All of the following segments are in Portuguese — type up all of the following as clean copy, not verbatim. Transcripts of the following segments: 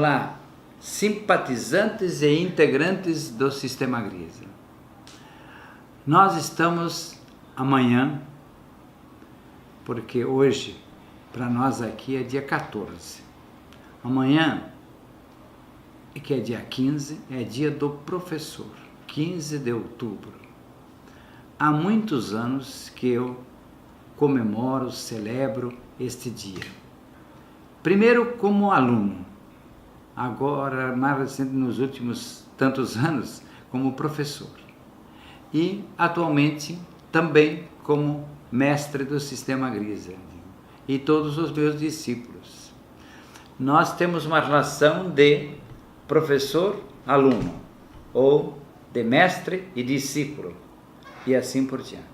Olá, simpatizantes e integrantes do Sistema Grisa. Nós estamos amanhã, porque hoje, para nós aqui, é dia 14. Amanhã, que é dia 15, é dia do professor, 15 de outubro. Há muitos anos que eu comemoro, celebro este dia. Primeiro como aluno, agora mais recente nos últimos tantos anos como professor. E atualmente também como mestre do Sistema Grisa e todos os meus discípulos. Nós temos uma relação de professor-aluno ou de mestre e discípulo e assim por diante.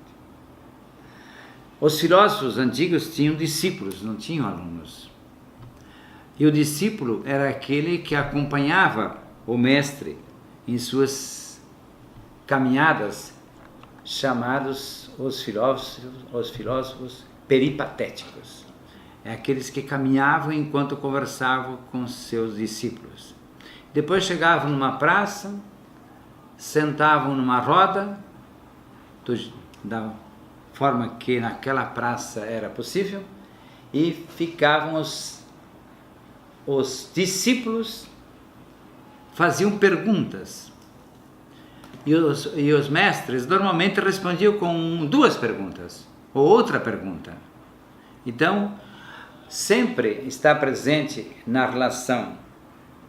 Os filósofos antigos tinham discípulos, não tinham alunos. E o discípulo era aquele que acompanhava o mestre em suas caminhadas, chamados os filósofos peripatéticos. É aqueles que caminhavam enquanto conversavam com seus discípulos. Depois chegavam numa praça, sentavam numa roda, da forma que naquela praça era possível, e ficavam os discípulos faziam perguntas e os mestres normalmente respondiam com duas perguntas ou outra pergunta. Então, sempre está presente na relação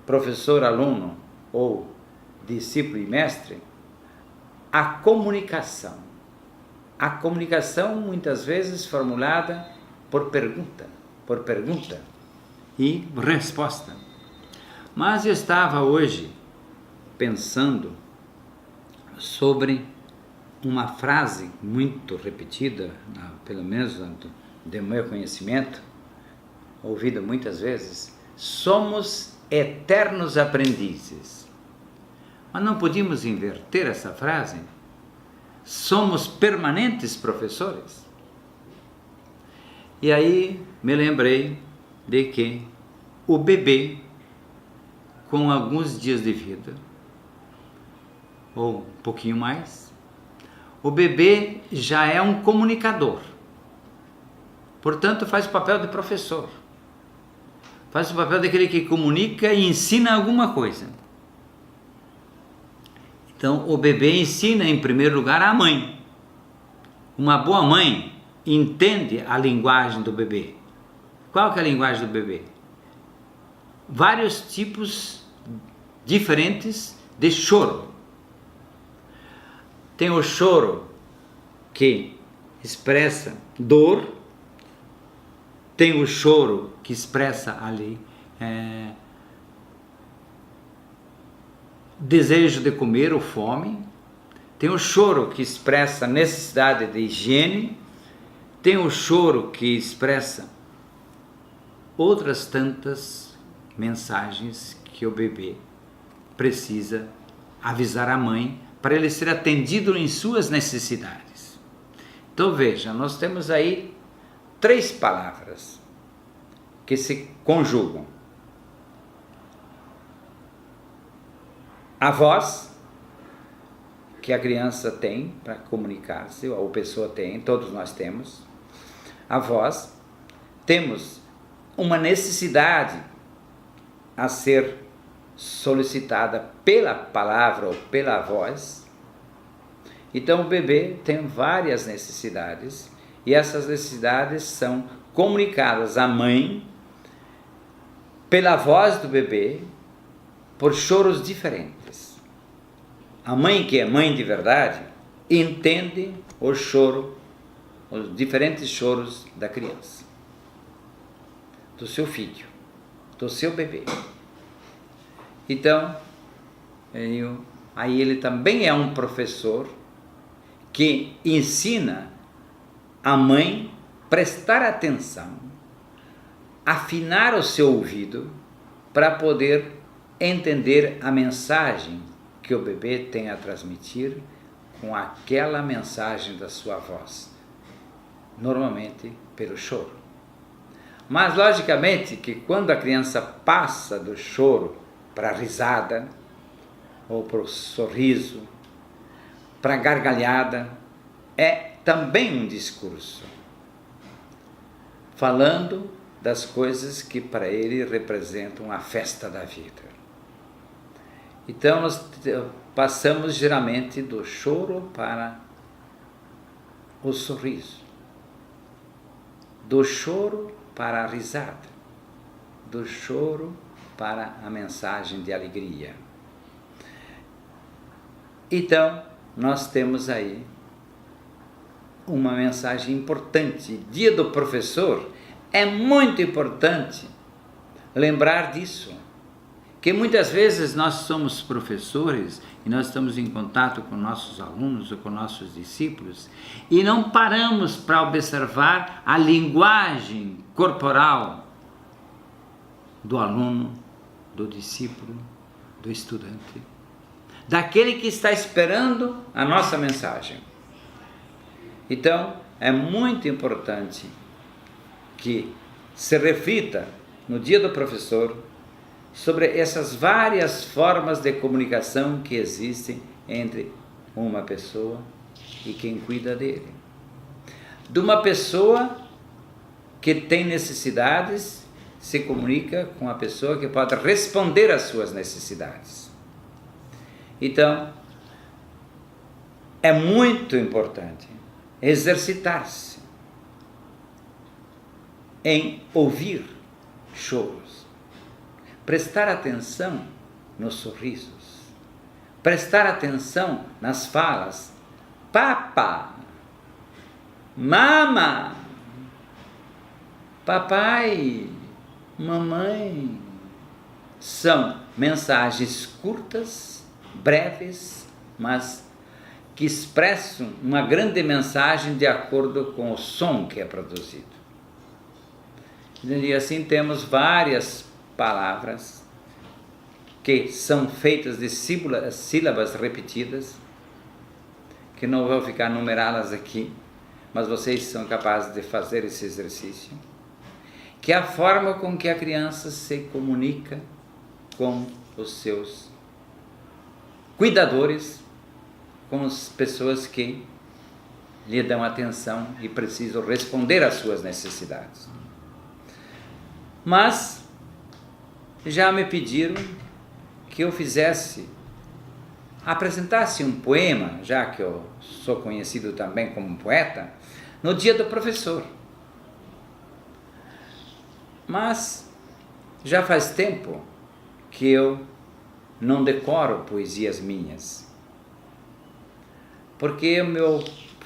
professor-aluno ou discípulo e mestre a comunicação. A comunicação muitas vezes formulada por pergunta e resposta. Mas eu estava hoje pensando sobre uma frase muito repetida, pelo menos do meu conhecimento, ouvida muitas vezes: somos eternos aprendizes. Mas não podíamos inverter essa frase? Somos permanentes professores? E aí me lembrei de que o bebê, com alguns dias de vida, ou um pouquinho mais, o bebê já é um comunicador. Portanto, faz o papel de professor. Faz o papel daquele que comunica e ensina alguma coisa. Então, o bebê ensina, em primeiro lugar, a mãe. Uma boa mãe entende a linguagem do bebê. Qual que é a linguagem do bebê? Vários tipos diferentes de choro. Tem o choro que expressa dor, tem o choro que expressa ali desejo de comer ou fome, tem o choro que expressa necessidade de higiene, tem o choro que expressa outras tantas mensagens que o bebê precisa avisar a mãe para ele ser atendido em suas necessidades. Então veja, nós temos aí 3 palavras que se conjugam: a voz, que a criança tem para comunicar-se, ou a pessoa tem, todos nós temos a voz. Temos uma necessidade a ser solicitada pela palavra ou pela voz. Então o bebê tem várias necessidades e essas necessidades são comunicadas à mãe pela voz do bebê por choros diferentes. A mãe, que é mãe de verdade, entende o choro, os diferentes choros da criança, do seu filho, do seu bebê. Então, aí ele também é um professor que ensina a mãe a prestar atenção, afinar o seu ouvido para poder entender a mensagem que o bebê tem a transmitir com aquela mensagem da sua voz, normalmente pelo choro. Mas, logicamente, que quando a criança passa do choro para a risada, ou para o sorriso, para a gargalhada, é também um discurso, falando das coisas que para ele representam a festa da vida. Então, nós passamos geralmente do choro para o sorriso, do choro para a risada, do choro para a mensagem de alegria. Então, nós temos aí uma mensagem importante. Dia do professor é muito importante lembrar disso, que muitas vezes nós somos professores e nós estamos em contato com nossos alunos ou com nossos discípulos e não paramos para observar a linguagem corporal do aluno, do discípulo, do estudante, daquele que está esperando a nossa mensagem. Então, é muito importante que se reflita no dia do professor sobre essas várias formas de comunicação que existem entre uma pessoa e quem cuida dele. De uma pessoa que tem necessidades, se comunica com a pessoa que pode responder às suas necessidades. Então, é muito importante exercitar-se em ouvir choros, prestar atenção nos sorrisos, prestar atenção nas falas, papa, mama, papai, mamãe. São mensagens curtas, breves, mas que expressam uma grande mensagem de acordo com o som que é produzido. E assim temos várias palavras que são feitas de sílabas repetidas, que não vou ficar numerá-las aqui, mas vocês são capazes de fazer esse exercício, que é a forma com que a criança se comunica com os seus cuidadores, com as pessoas que lhe dão atenção e precisam responder às suas necessidades. Mas já me pediram que eu apresentasse um poema, já que eu sou conhecido também como poeta, no dia do professor. Mas já faz tempo que eu não decoro poesias minhas, porque o meu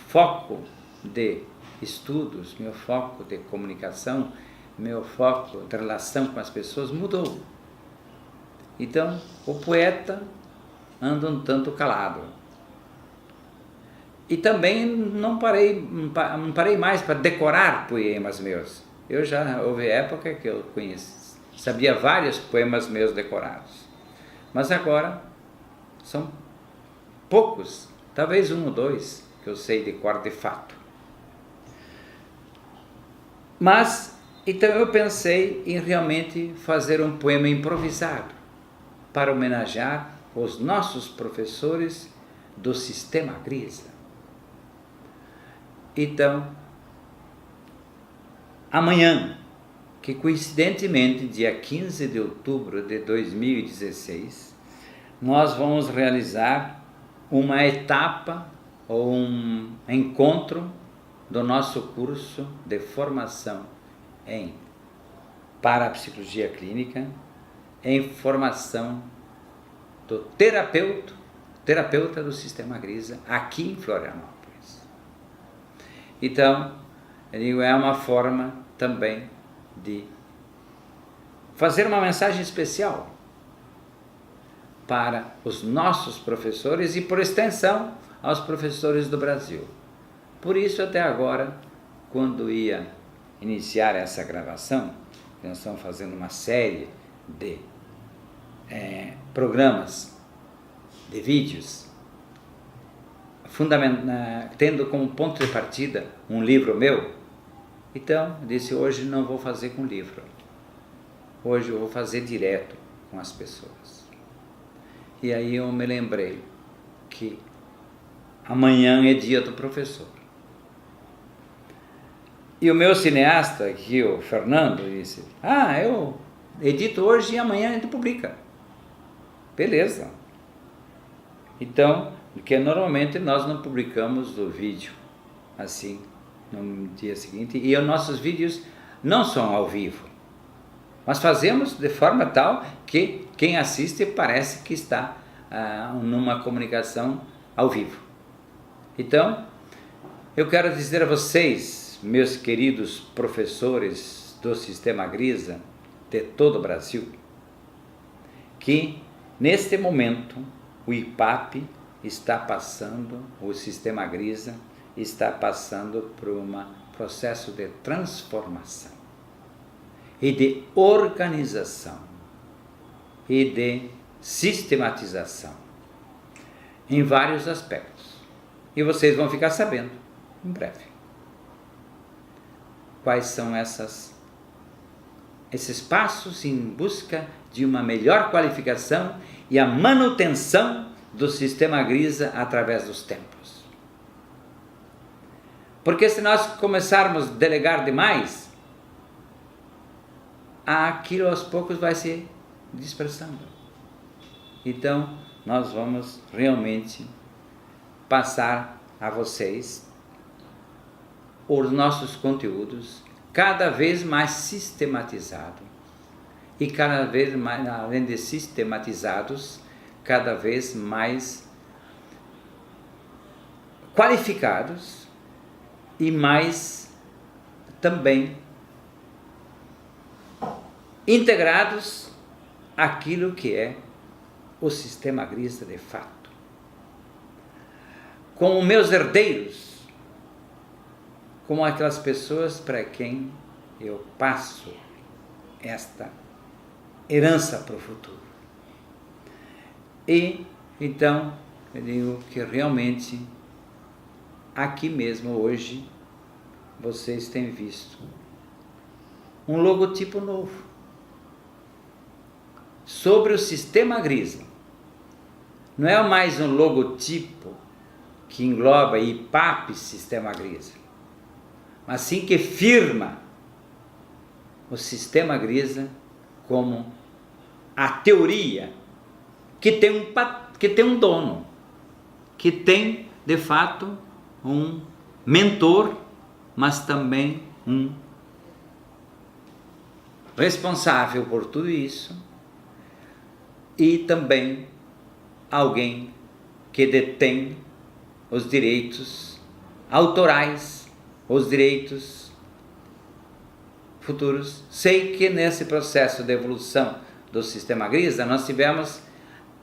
foco de estudos, meu foco de comunicação, meu foco de relação com as pessoas mudou. Então, o poeta anda um tanto calado. E também não parei mais para decorar poemas meus. Houve época que eu sabia vários poemas meus decorados. Mas agora são poucos, talvez 1 ou 2 que eu sei de cor de fato. Mas, então eu pensei em realmente fazer um poema improvisado para homenagear os nossos professores do Sistema Grisa. Então, amanhã, que coincidentemente, dia 15 de outubro de 2016, nós vamos realizar uma etapa ou um encontro do nosso curso de formação em parapsicologia clínica, em formação do terapeuta do Sistema Grisa, aqui em Florianópolis. Então, eu digo, é uma forma também de fazer uma mensagem especial para os nossos professores e, por extensão, aos professores do Brasil. Por isso, até agora, quando ia iniciar essa gravação, nós estamos fazendo uma série de programas, de vídeos, tendo como ponto de partida um livro meu, Então, eu disse, hoje não vou fazer com livro. Hoje eu vou fazer direto com as pessoas. E aí eu me lembrei que amanhã é dia do professor. E o meu cineasta aqui, o Fernando, disse, eu edito hoje e amanhã a gente publica. Beleza. Então, porque normalmente nós não publicamos o vídeo assim no dia seguinte, e os nossos vídeos não são ao vivo, mas fazemos de forma tal que quem assiste parece que está numa comunicação ao vivo. Então, eu quero dizer a vocês, meus queridos professores do Sistema Grisa de todo o Brasil, que neste momento o IPAP está passando, o Sistema Grisa está passando por um processo de transformação e de organização e de sistematização em vários aspectos. E vocês vão ficar sabendo em breve quais são esses passos em busca de uma melhor qualificação e a manutenção do Sistema Grisa através dos tempos. Porque se nós começarmos a delegar demais, aquilo aos poucos vai se dispersando. Então, nós vamos realmente passar a vocês os nossos conteúdos cada vez mais sistematizados e cada vez mais, além de sistematizados, cada vez mais qualificados e mais também integrados àquilo que é o Sistema Grisa de fato. Como meus herdeiros, como aquelas pessoas para quem eu passo esta herança para o futuro. E então eu digo que realmente aqui mesmo hoje vocês têm visto um logotipo novo sobre o Sistema Grisa. Não é mais um logotipo que engloba IPAP Sistema Grisa, mas sim que firma o Sistema Grisa como a teoria que tem um dono, que tem de fato um mentor, mas também um responsável por tudo isso, e também alguém que detém os direitos autorais, os direitos futuros. Sei que nesse processo de evolução do Sistema Grisa nós tivemos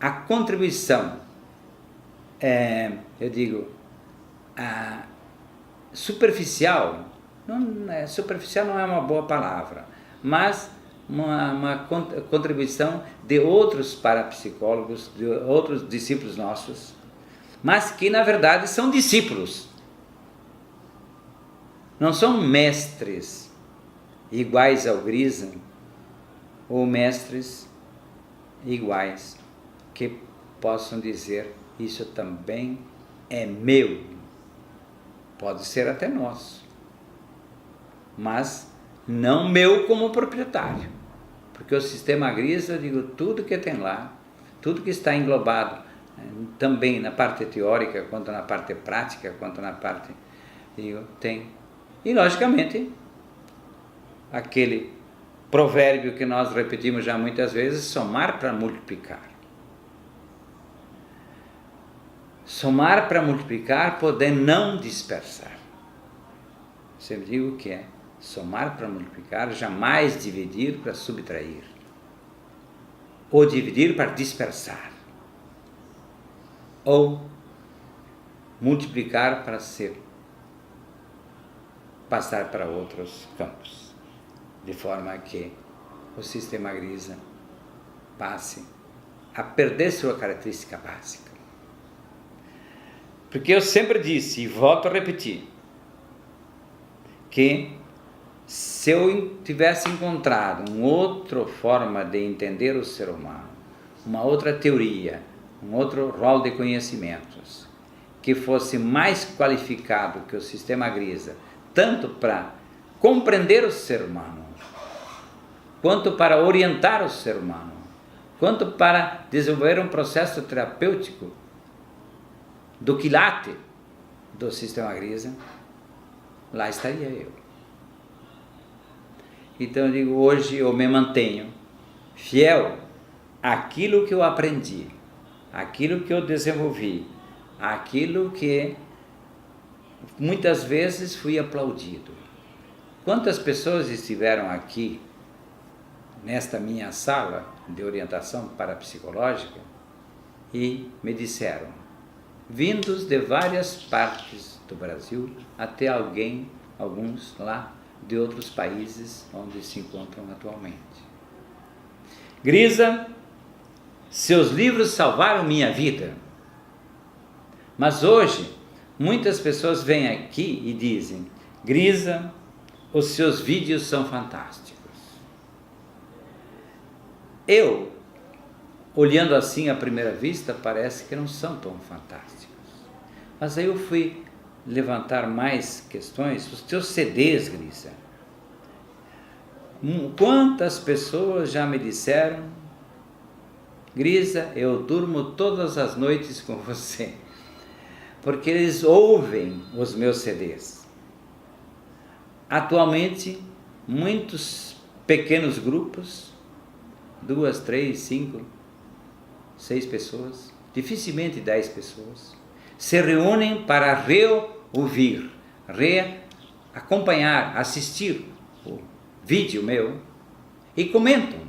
a contribuição, superficial, superficial não é uma boa palavra, mas uma contribuição de outros parapsicólogos, de outros discípulos nossos, mas que na verdade são discípulos, não são mestres iguais ao Grisa, ou mestres iguais que possam dizer, isso também é meu, pode ser até nosso, mas não meu como proprietário, porque o Sistema Grisa, eu digo, tudo que tem lá, tudo que está englobado, também na parte teórica, quanto na parte prática, quanto na parte, tem, e logicamente, aquele provérbio que nós repetimos já muitas vezes, somar para multiplicar. Somar para multiplicar, poder não dispersar. Sempre digo que é somar para multiplicar, jamais dividir para subtrair. Ou dividir para dispersar. Ou multiplicar para passar para outros campos. De forma que o Sistema Grisa passe a perder sua característica básica. Porque eu sempre disse, e volto a repetir, que Se eu tivesse encontrado uma outra forma de entender o ser humano, uma outra teoria, um outro rol de conhecimentos, que fosse mais qualificado que o sistema Grisa, tanto para compreender o ser humano, quanto para orientar o ser humano, quanto para desenvolver um processo terapêutico do quilate do sistema Grisa, lá estaria eu. Então eu digo, hoje eu me mantenho fiel àquilo que eu aprendi, àquilo que eu desenvolvi, àquilo que muitas vezes fui aplaudido. Quantas pessoas estiveram aqui, nesta minha sala de orientação parapsicológica, e me disseram, vindos de várias partes do Brasil, até alguns lá de outros países onde se encontram atualmente. Grisa, seus livros salvaram minha vida. Mas hoje, muitas pessoas vêm aqui e dizem, Grisa, os seus vídeos são fantásticos. Eu, olhando assim à primeira vista, parece que não são tão fantásticos. Mas aí eu fui levantar mais questões, os teus CDs, Grisa. Quantas pessoas já me disseram, Grisa, eu durmo todas as noites com você, porque eles ouvem os meus CDs. Atualmente, muitos pequenos grupos, 2, 3, 5, 6 pessoas, dificilmente 10 pessoas, se reúnem para reouvir, acompanhar, assistir o vídeo meu e comentam.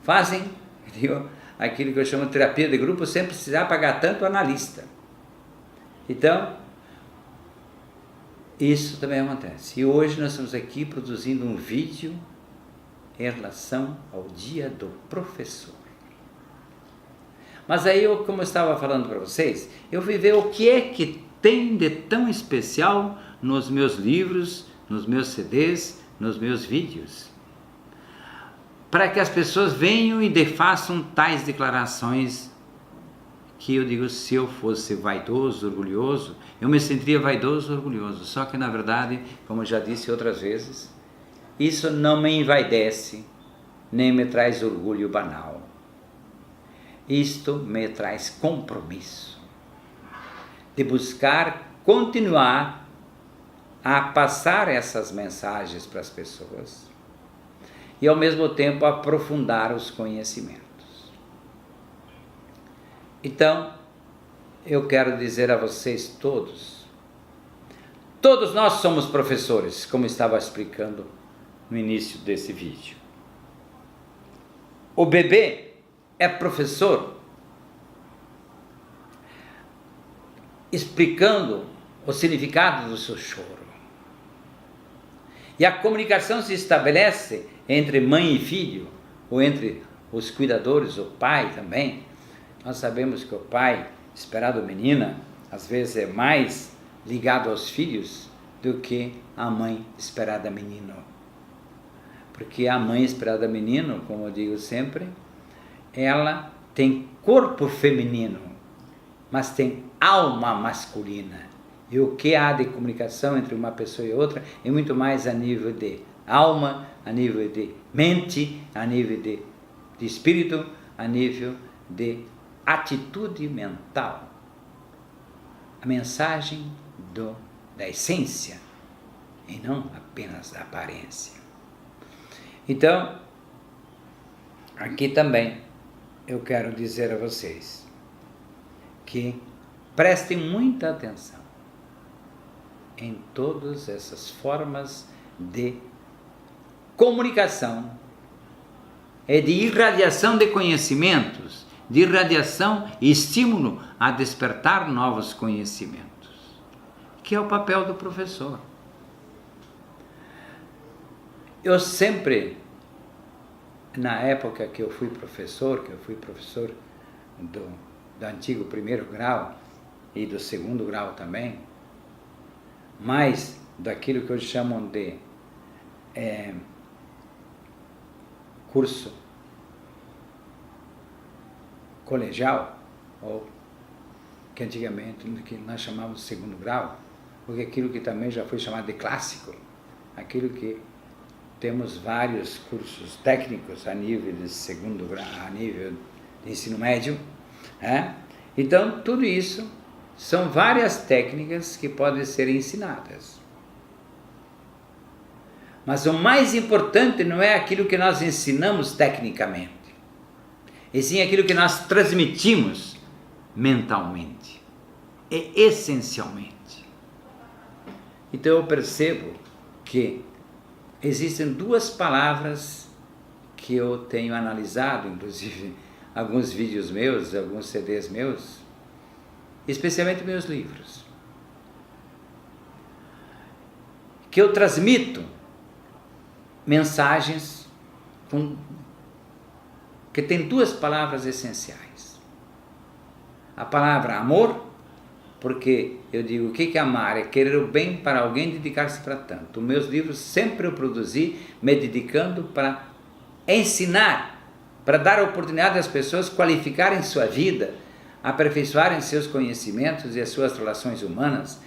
Fazem aquilo que eu chamo de terapia de grupo sem precisar pagar tanto analista. Então, isso também acontece. E hoje nós estamos aqui produzindo um vídeo em relação ao dia do professor. Mas aí, como eu estava falando para vocês, eu fui ver o que é que tem de tão especial nos meus livros, nos meus CDs, nos meus vídeos, para que as pessoas venham e façam tais declarações que eu digo, se eu fosse vaidoso, orgulhoso, eu me sentiria vaidoso, orgulhoso. Só que, na verdade, como eu já disse outras vezes, isso não me envaidece, nem me traz orgulho banal. Isto me traz compromisso de buscar continuar a passar essas mensagens para as pessoas e, ao mesmo tempo, aprofundar os conhecimentos. Então, eu quero dizer a vocês todos nós somos professores, como estava explicando no início desse vídeo. O bebê é professor, explicando o significado do seu choro. E a comunicação se estabelece entre mãe e filho, ou entre os cuidadores, o pai também. Nós sabemos que o pai, esperado menina, às vezes é mais ligado aos filhos do que a mãe esperada menino. Porque a mãe esperada menino, como eu digo sempre, ela tem corpo feminino, mas tem alma masculina. E o que há de comunicação entre uma pessoa e outra é muito mais a nível de alma, a nível de mente, a nível de espírito, a nível de atitude mental. A mensagem da essência e não apenas da aparência. Então, aqui também eu quero dizer a vocês que prestem muita atenção em todas essas formas de comunicação e de irradiação de conhecimentos, de irradiação e estímulo a despertar novos conhecimentos, que é o papel do professor. Eu sempre, na época que eu fui professor do antigo primeiro grau e do segundo grau também, mais daquilo que eles chamam de curso colegial, ou que antigamente que nós chamávamos de segundo grau, porque aquilo que também já foi chamado de clássico, aquilo que temos vários cursos técnicos a nível de segundo grau, a nível de ensino médio, Então, tudo isso são várias técnicas que podem ser ensinadas. Mas o mais importante não é aquilo que nós ensinamos tecnicamente, e sim aquilo que nós transmitimos mentalmente, e essencialmente. Então eu percebo que existem duas palavras que eu tenho analisado, inclusive alguns vídeos meus, alguns CDs meus, especialmente meus livros, que eu transmito mensagens que tem duas palavras essenciais. A palavra amor, porque eu digo, o que é amar? É querer o bem para alguém, dedicar-se para tanto. Os meus livros sempre eu produzi me dedicando para ensinar, para dar a oportunidade às pessoas qualificarem sua vida, aperfeiçoarem seus conhecimentos e as suas relações humanas,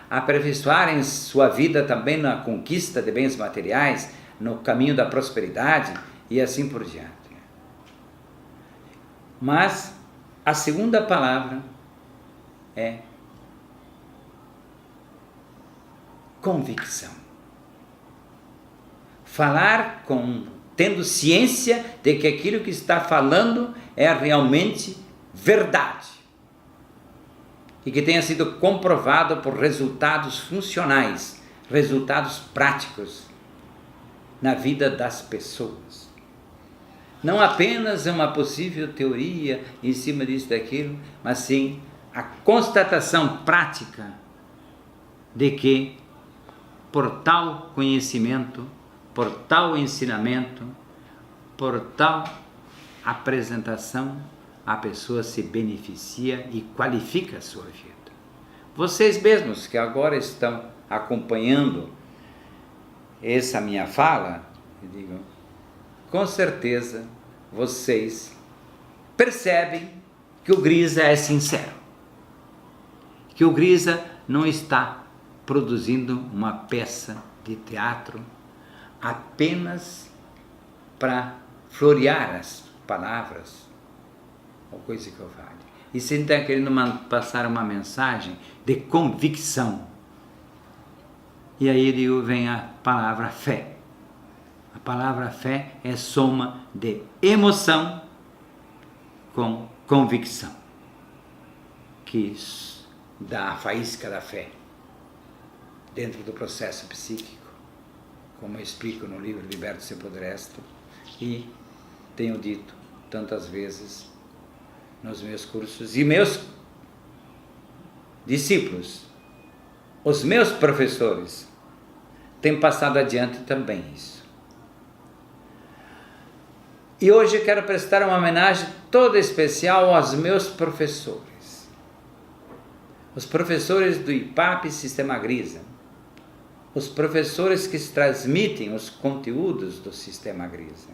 aperfeiçoarem sua vida também na conquista de bens materiais, no caminho da prosperidade e assim por diante. Mas a segunda palavra é convicção. Falar tendo ciência de que aquilo que está falando é realmente verdade e que tenha sido comprovado por resultados funcionais, resultados práticos na vida das pessoas. Não apenas uma possível teoria em cima disso e daquilo, mas sim a constatação prática de que por tal conhecimento, por tal ensinamento, por tal apresentação, a pessoa se beneficia e qualifica a sua vida. Vocês mesmos que agora estão acompanhando essa minha fala, eu digo, com certeza vocês percebem que o Grisa é sincero, que o Grisa não está produzindo uma peça de teatro apenas para florear as palavras ou coisa que eu fale. E se ele está querendo passar uma mensagem de convicção. E aí vem a palavra fé. A palavra fé é soma de emoção com convicção, que dá a faísca da fé dentro do processo psíquico, como eu explico no livro Liberte-se Poder Resto, e tenho dito tantas vezes nos meus cursos, e meus discípulos, os meus professores, têm passado adiante também isso. E hoje eu quero prestar uma homenagem toda especial aos meus professores. Os professores do IPAP Sistema Grisa. Os professores que transmitem os conteúdos do Sistema Grisa.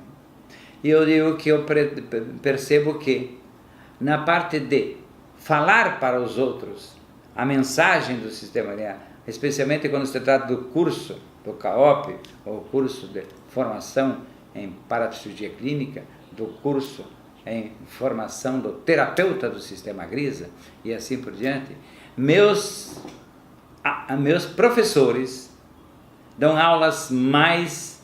E eu digo que eu percebo que na parte de falar para os outros a mensagem do Sistema Grisa, especialmente quando se trata do curso do CAOP, ou curso de formação em parapsicologia clínica, do curso em formação do terapeuta do Sistema Grisa, e assim por diante, meus professores dão aulas mais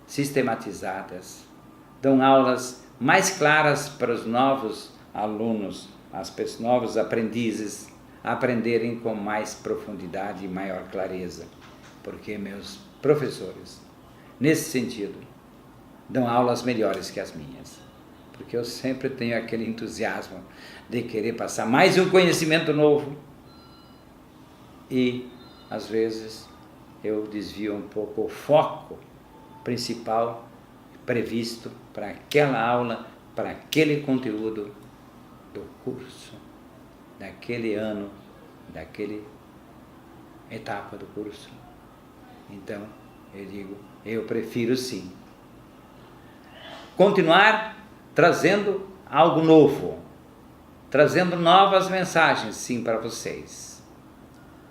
sistematizadas, dão aulas mais claras para os novos alunos, os novos aprendizes, aprenderem com mais profundidade e maior clareza, porque meus professores, nesse sentido, dão aulas melhores que as minhas, porque eu sempre tenho aquele entusiasmo de querer passar mais um conhecimento novo e, às vezes, eu desvio um pouco o foco principal previsto para aquela aula, para aquele conteúdo do curso, daquele ano, daquele etapa do curso. Então, Eu digo, eu prefiro sim. Continuar trazendo algo novo, trazendo novas mensagens, sim, para vocês,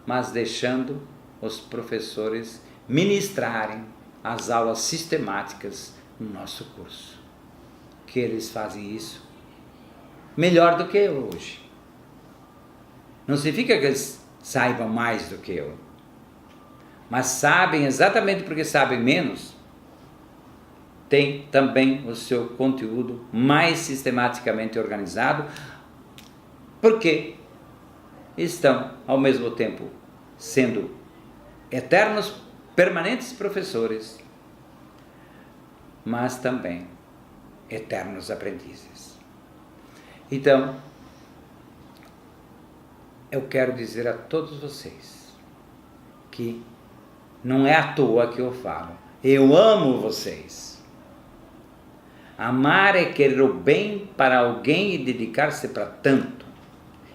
mas deixando os professores ministrarem as aulas sistemáticas no nosso curso, que eles fazem isso melhor do que eu hoje. Não significa que eles saibam mais do que eu, mas sabem, exatamente porque sabem menos, tem também o seu conteúdo mais sistematicamente organizado, porque estão, ao mesmo tempo, sendo eternos, permanentes professores, mas também eternos aprendizes. Então, eu quero dizer a todos vocês que não é à toa que eu falo. Eu amo vocês. Amar é querer o bem para alguém e dedicar-se para tanto.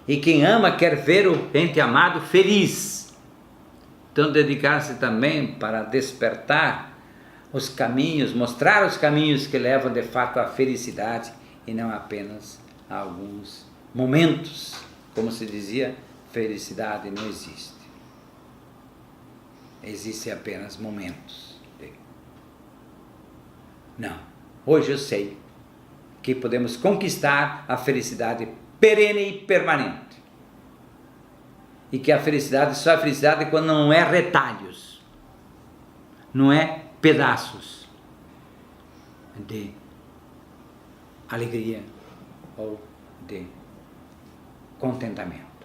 E quem ama quer ver o ente amado feliz. Então, dedicar-se também para despertar os caminhos, mostrar os caminhos que levam de fato à felicidade e não apenas a alguns momentos. Como se dizia, felicidade não existe. Existem apenas momentos. Não. Hoje eu sei que podemos conquistar a felicidade perene e permanente. E que a felicidade só é felicidade quando não é retalhos, não é pedaços de alegria ou de contentamento.